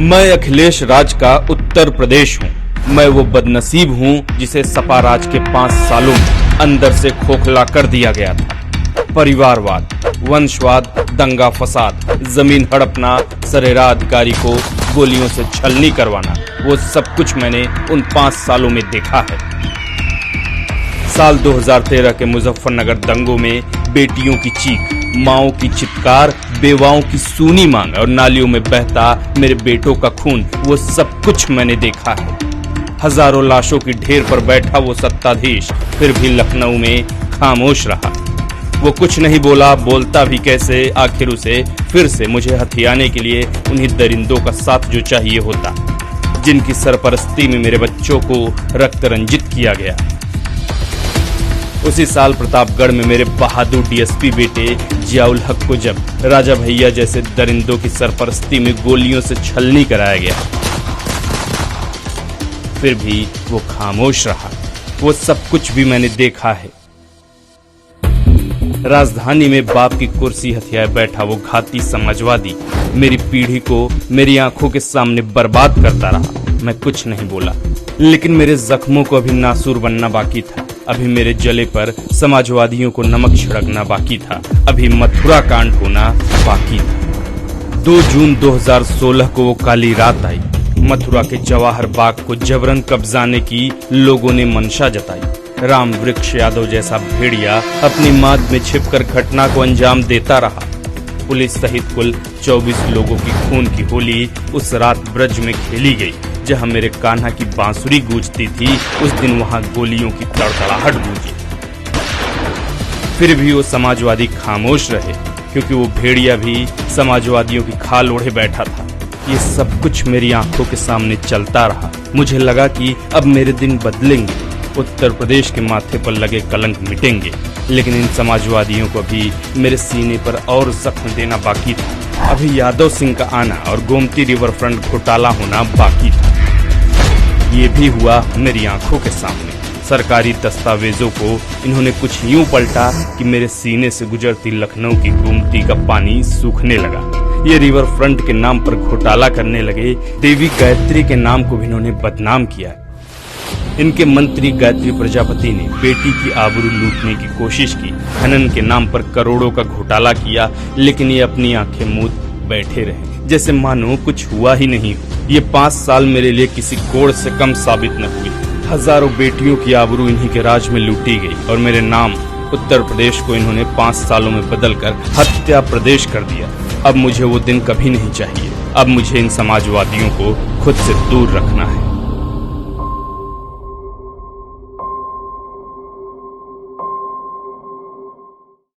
मैं अखिलेश राज का उत्तर प्रदेश हूँ। मैं वो बदनसीब हूँ जिसे सपा राज के 5 सालों में अंदर से खोखला कर दिया गया था। परिवारवाद, वंशवाद, दंगा फसाद, जमीन हड़पना, सरेरा अधिकारी को गोलियों से छलनी करवाना, वो सब कुछ मैंने उन 5 सालों में देखा है। साल 2013 के मुजफ्फरनगर दंगों में बेटियों की चीख, माओं की चित्कार, बेवाओं की सूनी मांग और नालियों में बहता मेरे बेटों का खून, वो सब कुछ मैंने देखा है। हजारों लाशों की ढेर पर बैठा वो सत्ताधीश फिर भी लखनऊ में खामोश रहा। वो कुछ नहीं बोला, बोलता भी कैसे। आखिर उसे फिर से मुझे हथियाने के लिए उन्हीं दरिंदों का साथ जो चाहिए होता, जिनकी सरपरस्ती में मेरे बच्चों को रक्त रंजित किया गया। उसी साल प्रतापगढ़ में मेरे बहादुर डीएसपी बेटे जियाउल हक को जब राजा भैया जैसे दरिंदों की सरपरस्ती में गोलियों से छलनी कराया गया, फिर भी वो खामोश रहा। वो सब कुछ भी मैंने देखा है। राजधानी में बाप की कुर्सी हथियाए बैठा वो घाती समाजवादी मेरी पीढ़ी को मेरी आंखों के सामने बर्बाद करता रहा। मैं कुछ नहीं बोला, लेकिन मेरे जख्मों को अभी नासूर बनना बाकी था। अभी मेरे जले पर समाजवादियों को नमक छिड़कना बाकी था। अभी मथुरा कांड होना बाकी था। 2 जून 2016 को वो काली रात आई। मथुरा के जवाहर बाग को जबरन कब्जाने की लोगों ने मंशा जताई। राम वृक्ष यादव जैसा भेड़िया अपनी माद में छिपकर घटना को अंजाम देता रहा। पुलिस सहित कुल 24 लोगों की खून की होली उस रात ब्रज में खेली गई। जहां मेरे कान्हा की बांसुरी गूंजती थी, उस दिन वहां गोलियों की तड़तड़ाहट गूंजी। फिर भी वो समाजवादी खामोश रहे, क्योंकि वो भेड़िया भी समाजवादियों की खाल ओढ़े बैठा था। ये सब कुछ मेरी आंखों के सामने चलता रहा। मुझे लगा कि अब मेरे दिन बदलेंगे, उत्तर प्रदेश के माथे पर लगे कलंक मिटेंगे। लेकिन इन समाजवादियों को भी मेरे सीने पर और जख्म देना बाकी था। अभी यादव सिंह का आना और गोमती रिवर फ्रंट घोटाला होना बाकी था। ये भी हुआ मेरी आंखों के सामने। सरकारी दस्तावेजों को इन्होंने कुछ यूं पलटा कि मेरे सीने से गुजरती लखनऊ की गोमती का पानी सूखने लगा। ये रिवर फ्रंट के नाम पर घोटाला करने लगे। देवी गायत्री के नाम को भी इन्होंने बदनाम किया। इनके मंत्री गायत्री प्रजापति ने बेटी की आबरू लूटने की कोशिश की। खनन के नाम पर करोड़ों का घोटाला किया, लेकिन ये अपनी आंखें मूंद बैठे रहे, जैसे मानो कुछ हुआ ही नहीं। ये 5 साल मेरे लिए किसी कोड़ से कम साबित न हुई। हजारों बेटियों की आबरू इन्हीं के राज में लूटी गई और मेरे नाम उत्तर प्रदेश को इन्होंने 5 सालों में बदलकर हत्या प्रदेश कर दिया। अब मुझे वो दिन कभी नहीं चाहिए। अब मुझे इन समाजवादियों को खुद से दूर रखना है।